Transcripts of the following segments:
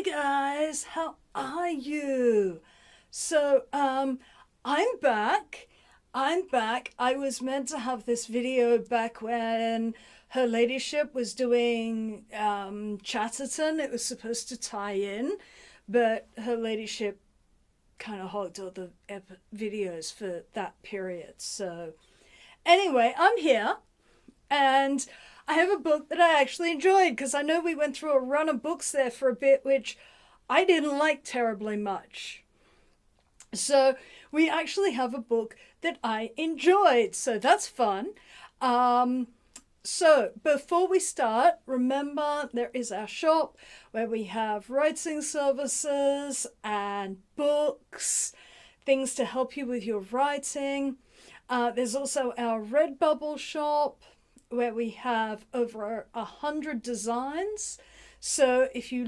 guys, how are you? So, I'm back. I was meant to have this video back when Her Ladyship was doing Chatterton. It was supposed to tie in, but Her Ladyship kind of hogged all the videos for that period. So, anyway, I'm here, and I have a book that I actually enjoyed, because I know we went through a run of books there for a bit, which I didn't like terribly much. So we actually have a book that I enjoyed, so that's fun. So before we start, remember there is our shop where we have writing services and books, things to help you with your writing. There's also our Redbubble shop, where we have over 100 designs. So if you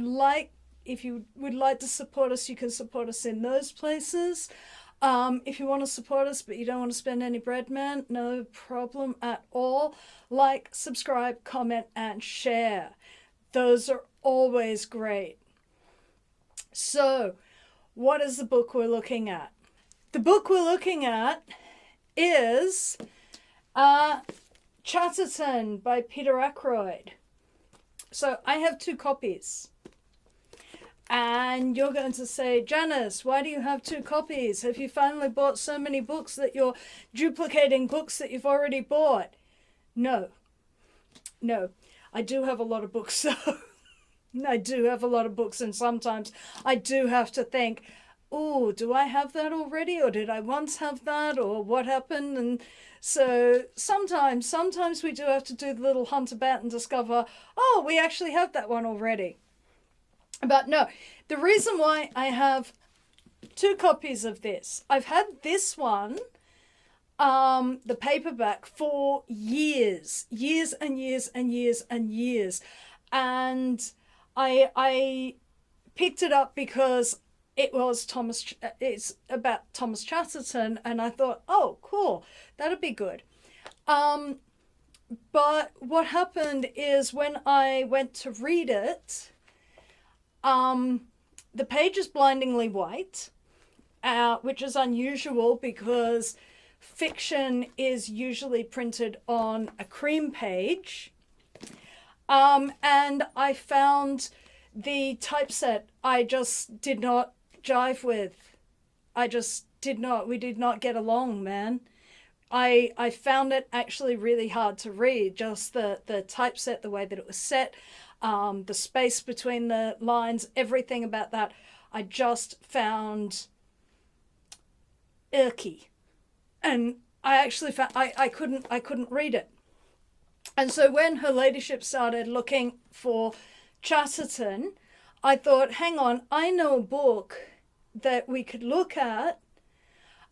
would like to support us, you can support us in those places. If you want to support us but you don't want to spend any bread, man, no problem at all. Like, subscribe, comment, and share. Those are always great. So, what is the book we're looking at? The book we're looking at is Chatterton by Peter Ackroyd. So I have 2 copies. And you're going to say, Janice, why do you have 2 copies? Have you finally bought so many books that you're duplicating books that you've already bought? No. I do have a lot of books, though. I do have a lot of books, and sometimes I do have to think, oh, do I have that already? Or did I once have that? Or what happened? And so sometimes we do have to do the little hunt about and discover, oh, we actually have that one already. But no, the reason why I have 2 copies of this, I've had this one, the paperback, for years and years and years and years. And I picked it up because it's about Thomas Chatterton, and I thought, oh, cool, that'd be good. But what happened is, when I went to read it, the page is blindingly white, which is unusual because fiction is usually printed on a cream page. And I found the typeset I just did not jive with. We did not get along, man. I found it actually really hard to read, just the typeset, the way that it was set, the space between the lines, everything about that I just found irky. And I actually found I couldn't read it. And so when Her Ladyship started looking for Chatterton, I thought, hang on, I know a book that we could look at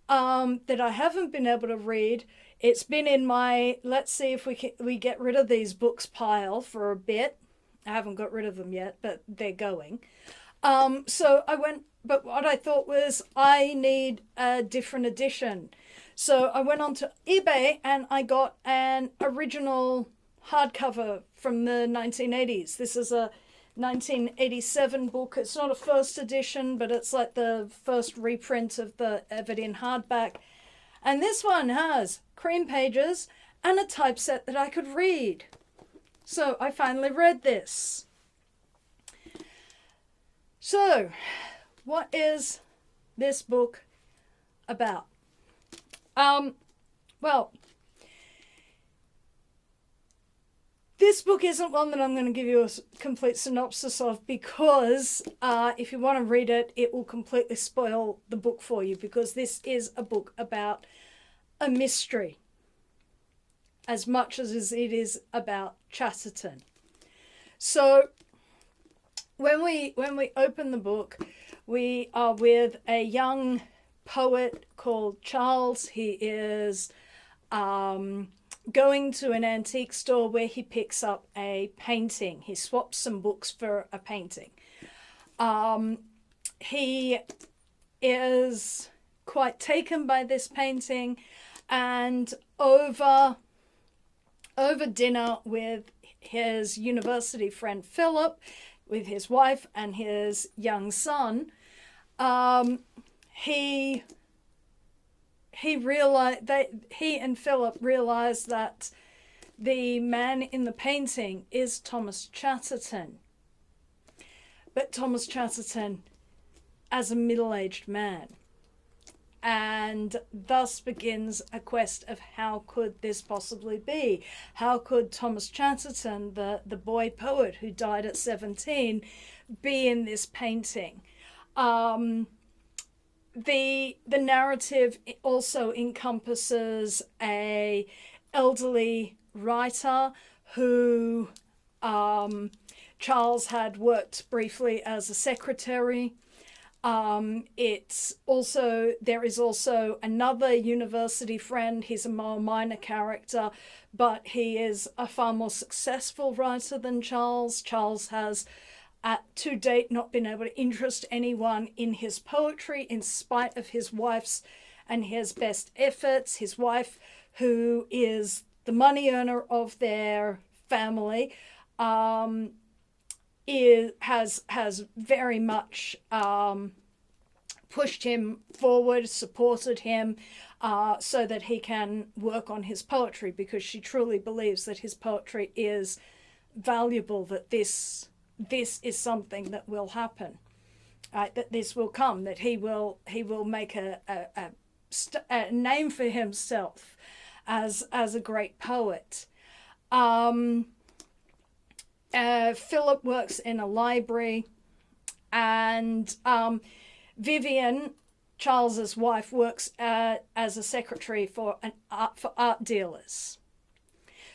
that I haven't been able to read. It's been in my let's see if we get rid of these books pile for a bit. I haven't got rid of them yet, but they're going. So I went, but what I thought was, I need a different edition. So I went onto eBay and I got an original hardcover from the 1980s. This is a 1987 book. It's not a first edition, but it's like the first reprint of it in hardback. And this one has cream pages and a typeset that I could read. So I finally read this. So, what is this book about? Well, this book isn't one that I'm going to give you a complete synopsis of, because if you want to read it, it will completely spoil the book for you, because this is a book about a mystery, as much as it is about Chatterton. So when we open the book, we are with a young poet called Charles. He is going to an antique store where he picks up a painting. He swaps some books for a painting. He is quite taken by this painting, and over dinner with his university friend Philip, with his wife and his young son, he realized that he and Philip realized that the man in the painting is Thomas Chatterton. But Thomas Chatterton as a middle-aged man. And thus begins a quest of how could this possibly be? How could Thomas Chatterton, the boy poet who died at 17, be in this painting? The narrative also encompasses a elderly writer who Charles had worked briefly as a secretary. There is also another university friend. He's a more minor character, but he is a far more successful writer than Charles. Charles has to date not been able to interest anyone in his poetry in spite of his wife's and his best efforts. His wife, who is the money earner of their family, has very much pushed him forward, supported him, so that he can work on his poetry, because she truly believes that his poetry is valuable, that this is something that will happen, that this will come, that he will make a name for himself as a great poet. Philip works in a library, and Vivian, Charles's wife, works as a secretary for art dealers.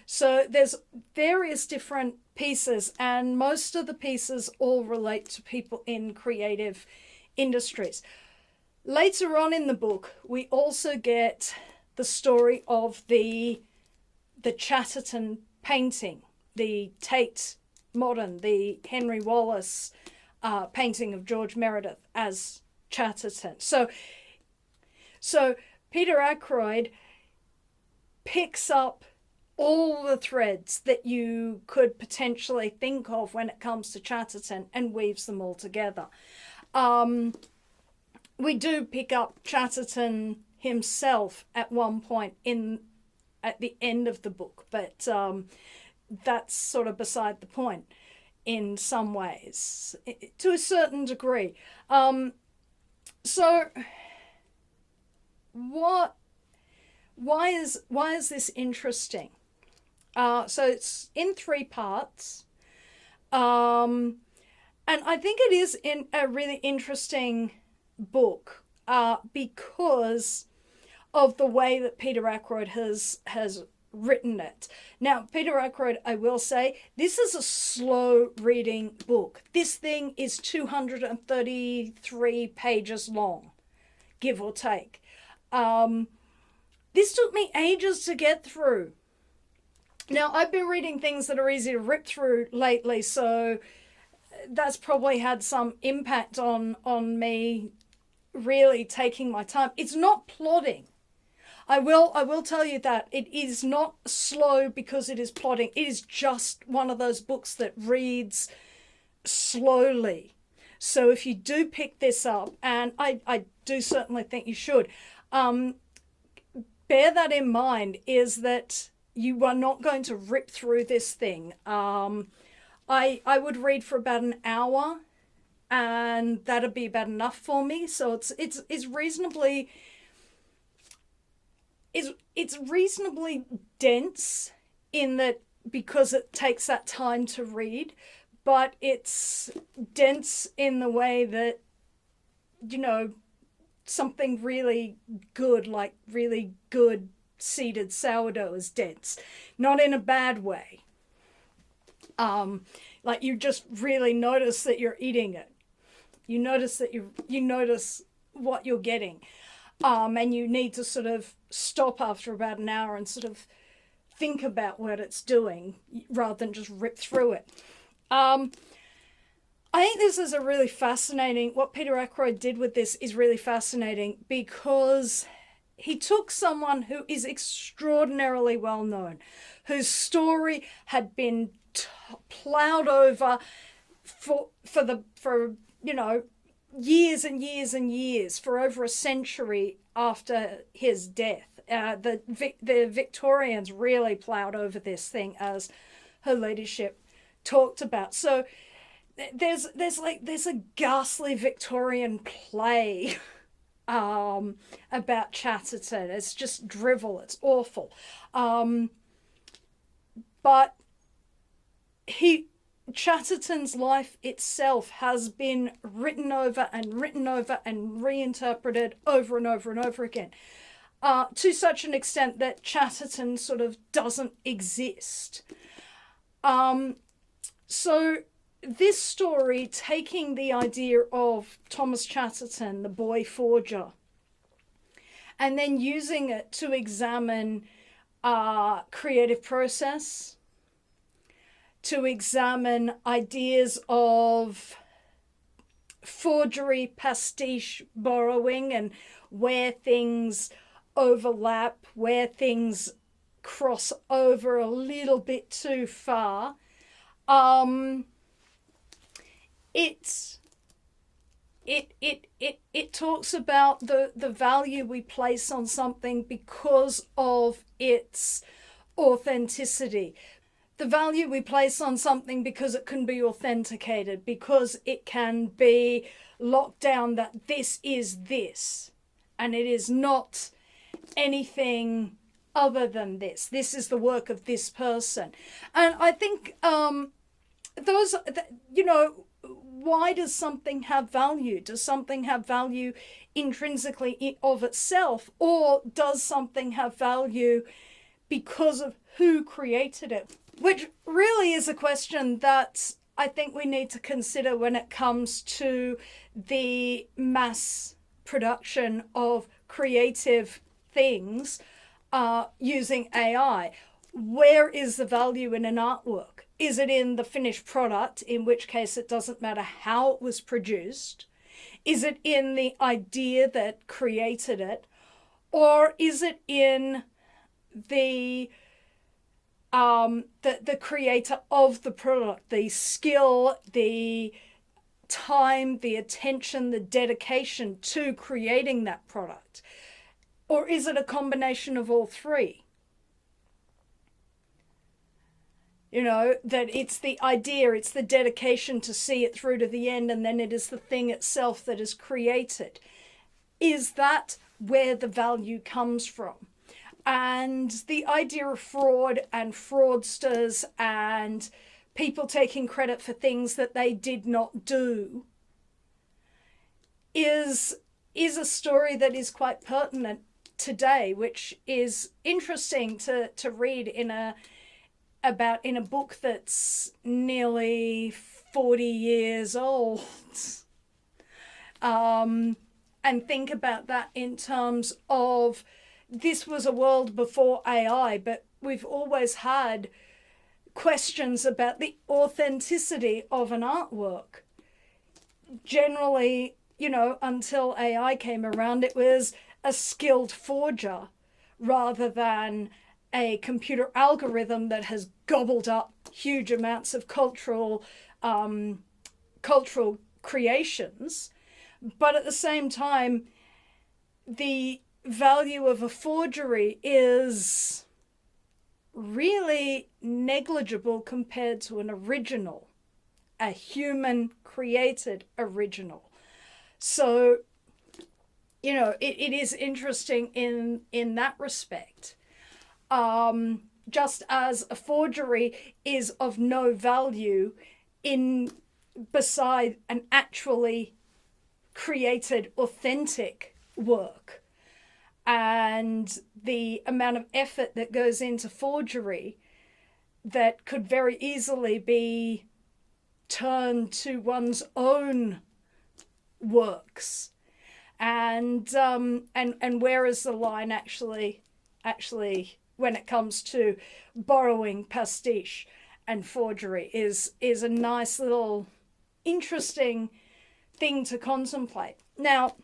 So there's various different pieces, and most of the pieces all relate to people in creative industries. Later on in the book, we also get the story of the Chatterton painting, the Tate Modern, the Henry Wallace painting of George Meredith as Chatterton. So Peter Ackroyd picks up all the threads that you could potentially think of when it comes to Chatterton and weaves them all together. We do pick up Chatterton himself at one point at the end of the book, but that's sort of beside the point in some ways, to a certain degree. So why is this interesting? So it's in 3 parts, and I think it is in a really interesting book because of the way that Peter Ackroyd has written it. Now, Peter Ackroyd, I will say, this is a slow reading book. This thing is 233 pages long, give or take. This took me ages to get through. Now, I've been reading things that are easy to rip through lately, so that's probably had some impact on me really taking my time. It's not plodding. I will tell you that it is not slow because it is plodding. It is just one of those books that reads slowly. So if you do pick this up, and I do certainly think you should, bear that in mind, is that you are not going to rip through this thing. I would read for about an hour, and that'd be about enough for me. So it's reasonably dense in that, because it takes that time to read, but it's dense in the way that, something really good, like really good seeded sourdough, is dense, not in a bad way. Like you just really notice that you're eating it. You notice what you're getting. And you need to sort of stop after about an hour and sort of think about what it's doing rather than just rip through it. I think this is a really fascinating, what Peter Ackroyd did with this is really fascinating, because he took someone who is extraordinarily well known, whose story had been plowed over for years and years and years, for over a century after his death. The Victorians really ploughed over this thing, as her ladyship talked about. So there's a ghastly Victorian play about Chatterton. It's just drivel. It's awful. But Chatterton's life itself has been written over and reinterpreted over and over and over again, to such an extent that Chatterton sort of doesn't exist. So this story, taking the idea of Thomas Chatterton, the boy forger, and then using it to examine creative process, to examine ideas of forgery, pastiche, borrowing, and where things overlap, where things cross over a little bit too far. It talks about the value we place on something because of its authenticity. The value we place on something because it can be authenticated, because it can be locked down that this is this, and it is not anything other than this. This is the work of this person. And I think why does something have value? Does something have value intrinsically of itself, or does something have value because of who created it? Which really is a question that I think we need to consider when it comes to the mass production of creative things using AI. Where is the value in an artwork? Is it in the finished product, in which case it doesn't matter how it was produced? Is it in the idea that created it? Or is it in the creator of the product, the skill, the time, the attention, the dedication to creating that product? Or is it a combination of all three? That it's the idea, it's the dedication to see it through to the end, and then it is the thing itself that is created. Is that where the value comes from? And the idea of fraud and fraudsters and people taking credit for things that they did not do is a story that is quite pertinent today, which is interesting to read in a book that's nearly 40 years old. And think about that in terms of, this was a world before AI, but we've always had questions about the authenticity of an artwork. Generally, until AI came around, it was a skilled forger rather than a computer algorithm that has gobbled up huge amounts of cultural creations. But at the same time, the value of a forgery is really negligible compared to an original, a human created original. So, it is interesting in that respect. Just as a forgery is of no value beside an actually created authentic work. And the amount of effort that goes into forgery that could very easily be turned to one's own works. And where is the line actually when it comes to borrowing, pastiche, and forgery is a nice little interesting thing to contemplate. Now,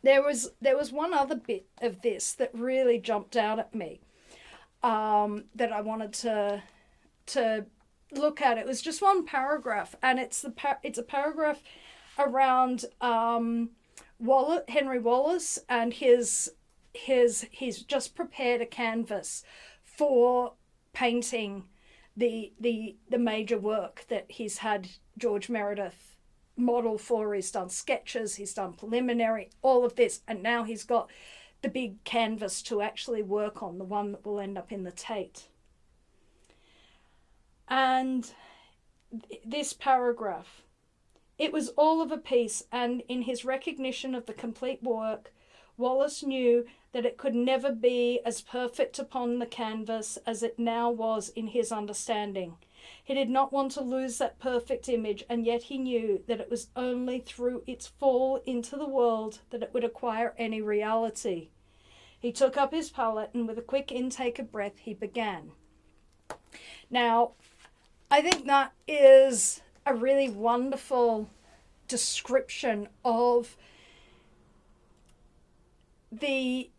there was one other bit of this that really jumped out at me, that I wanted to look at it. It was just one paragraph, and it's a paragraph around Henry Wallace, and he's just prepared a canvas for painting the major work that he's had George Meredith model for. He's done sketches, he's done preliminary, all of this, and now he's got the big canvas to actually work on, the one that will end up in the Tate. And this paragraph, it was all of a piece, and in his recognition of the complete work, Wallace knew that it could never be as perfect upon the canvas as it now was in his understanding. He did not want to lose that perfect image, and yet he knew that it was only through its fall into the world that it would acquire any reality. He took up his palette, and with a quick intake of breath, he began. Now, I think that is a really wonderful description of the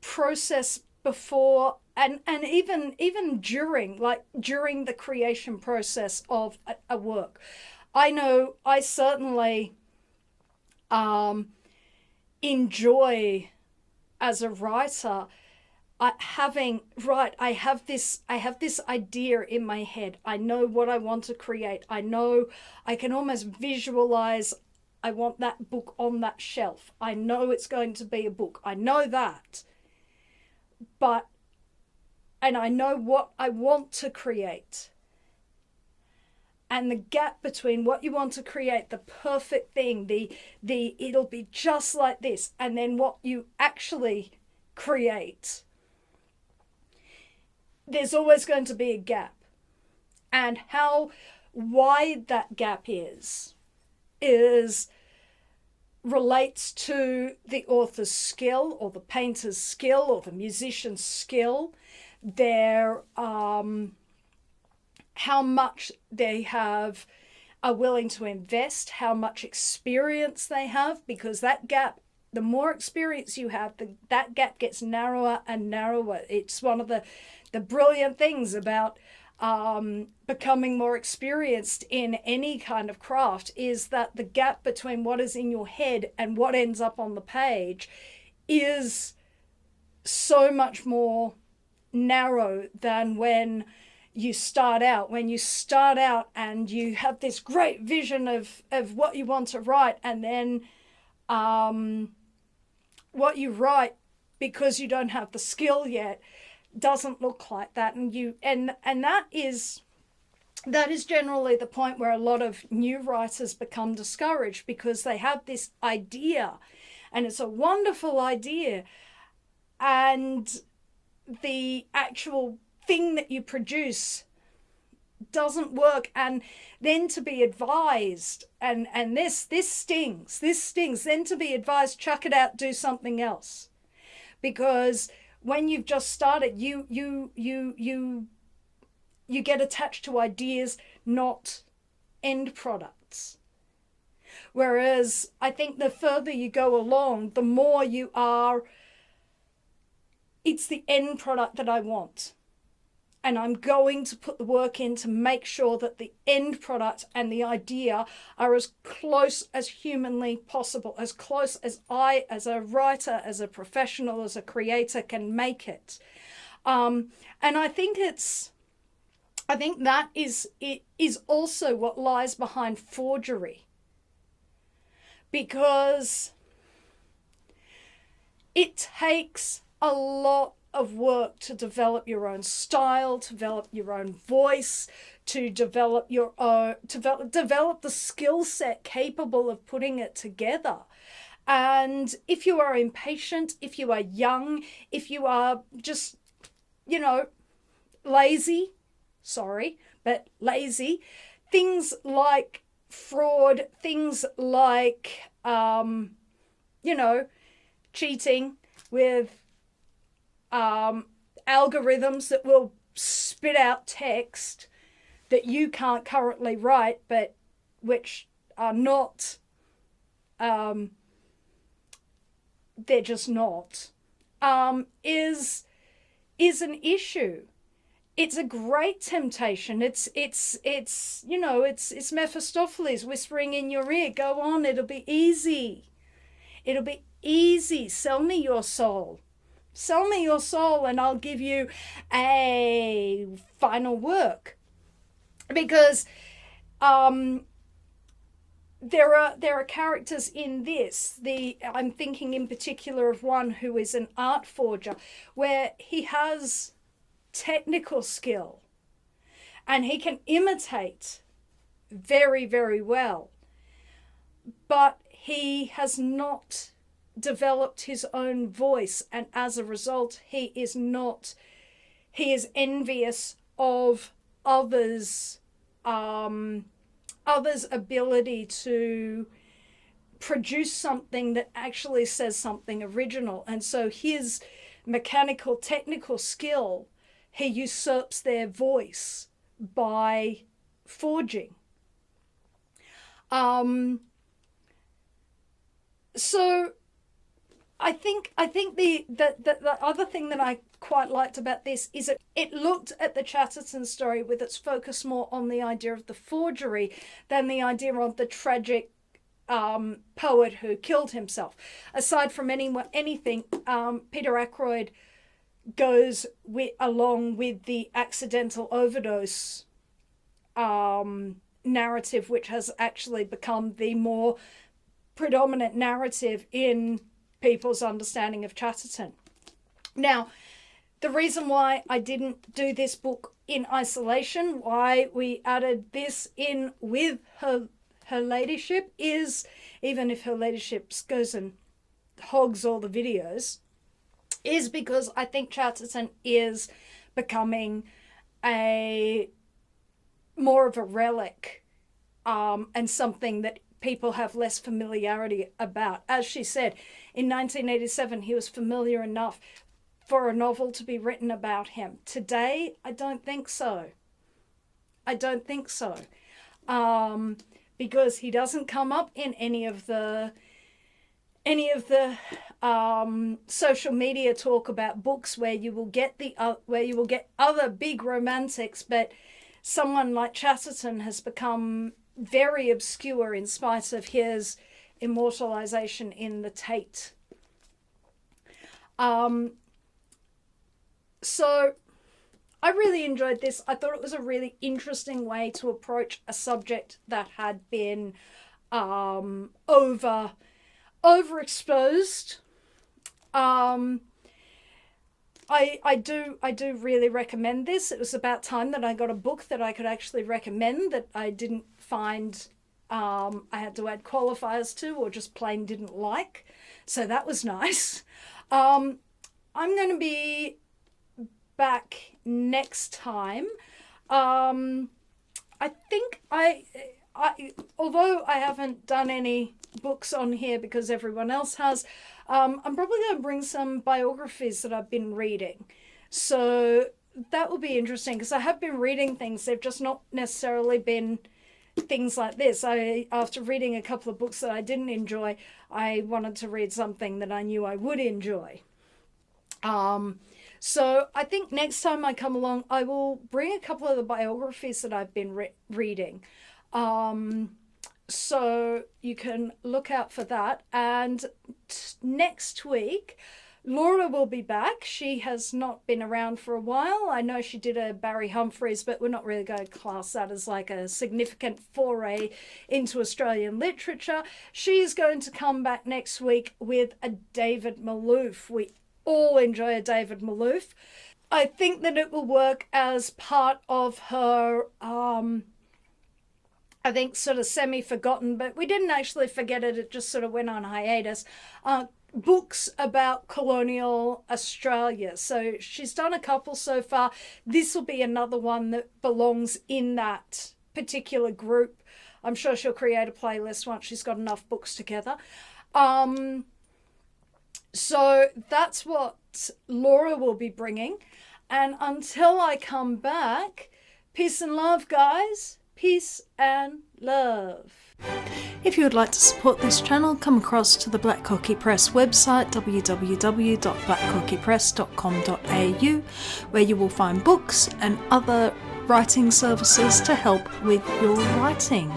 process before and even during the creation process of a work. I know I certainly enjoy as a writer I have this idea in my head. I know what I want to create. I know I can almost visualize I want that book on that shelf. I know it's going to be a book. I know that. And I know what I want to create. And the gap between what you want to create, the perfect thing, the it'll be just like this, and then what you actually create, there's always going to be a gap. And how wide that gap is relates to the author's skill, or the painter's skill, or the musician's skill, their how much they are willing to invest, how much experience they have, because that gap, the more experience you have, that gap gets narrower and narrower. It's one of the brilliant things about becoming more experienced in any kind of craft, is that the gap between what is in your head and what ends up on the page is so much more narrow than when you start out. When you start out and you have this great vision of what you want to write, and then what you write, because you don't have the skill yet, doesn't look like that, and that is generally the point where a lot of new writers become discouraged, because they have this idea, and it's a wonderful idea, and the actual thing that you produce doesn't work, and then to be advised, and this stings, then to be advised, chuck it out, do something else, because when you've just started, you get attached to ideas, not end products. Whereas I think the further you go along, the more you are, it's the end product that I want. And I'm going to put the work in to make sure that the end product and the idea are as close as humanly possible, as close as I, as a writer, as a professional, as a creator, can make it. And I think that is also what lies behind forgery, because it takes a lot of work to develop your own style, to develop your own voice, to develop your own, develop the skill set capable of putting it together. And if you are impatient, if you are young, if you are just, lazy, things like fraud, things like, cheating with algorithms that will spit out text that you can't currently write, but which are not, they're just not, is an issue. it's a great temptation. It's you know, it's Mephistopheles whispering in your ear, go on, it'll be easy. It'll be easy. Sell me your soul. Sell me your soul and I'll give you a final work. Because there are characters in this. I'm thinking in particular of one who is an art forger, where he has technical skill and he can imitate very, very well, but he has not developed his own voice, and as a result he is envious of others' ability to produce something that actually says something original. And so his mechanical technical skill, he usurps their voice by forging. So I think the other thing that I quite liked about this is that it looked at the Chatterton story with its focus more on the idea of the forgery than the idea of the tragic poet who killed himself. Aside from anything, Peter Ackroyd goes along with the accidental overdose narrative, which has actually become the more predominant narrative in people's understanding of Chatterton. Now, the reason why I didn't do this book in isolation, why we added this in with her ladyship, is, even if her ladyship goes and hogs all the videos, is because I think Chatterton is becoming more of a relic, and something that people have less familiarity about. As she said, in 1987 he was familiar enough for a novel to be written about him. Today, I don't think so. Because he doesn't come up in any of the social media talk about books where you will get other big romantics, but someone like Chatterton has become very obscure in spite of his immortalization in the Tate. So I really enjoyed this. I thought it was a really interesting way to approach a subject that had been overexposed. I do really recommend this. It was about time that I got a book that I could actually recommend, that I didn't find I had to add qualifiers to, or just plain didn't like. So that was nice. I'm going to be back next time. I think I although I haven't done any books on here because everyone else has, I'm probably going to bring some biographies that I've been reading. So that will be interesting, because I have been reading things. They've just not necessarily been things like this. After reading a couple of books that I didn't enjoy, I wanted to read something that I knew I would enjoy. So I think next time I come along, I will bring a couple of the biographies that I've been reading. So you can look out for that. And next week, Laura will be back. She has not been around for a while. I know she did a Barry Humphries, but we're not really going to class that as like a significant foray into Australian literature. She's going to come back next week with a David Malouf. We all enjoy a David Malouf. I think that it will work as part of her, I think, sort of semi-forgotten, but we didn't actually forget it. It just sort of went on hiatus. Books about colonial Australia. So she's done a couple so far. This will be another one that belongs in that particular group. I'm sure she'll create a playlist once she's got enough books together. So that's what Laura will be bringing. And until I come back, peace and love, guys. Peace and love. If you would like to support this channel, come across to the Black Cockie Press website, www.blackcockiepress.com.au, where you will find books and other writing services to help with your writing.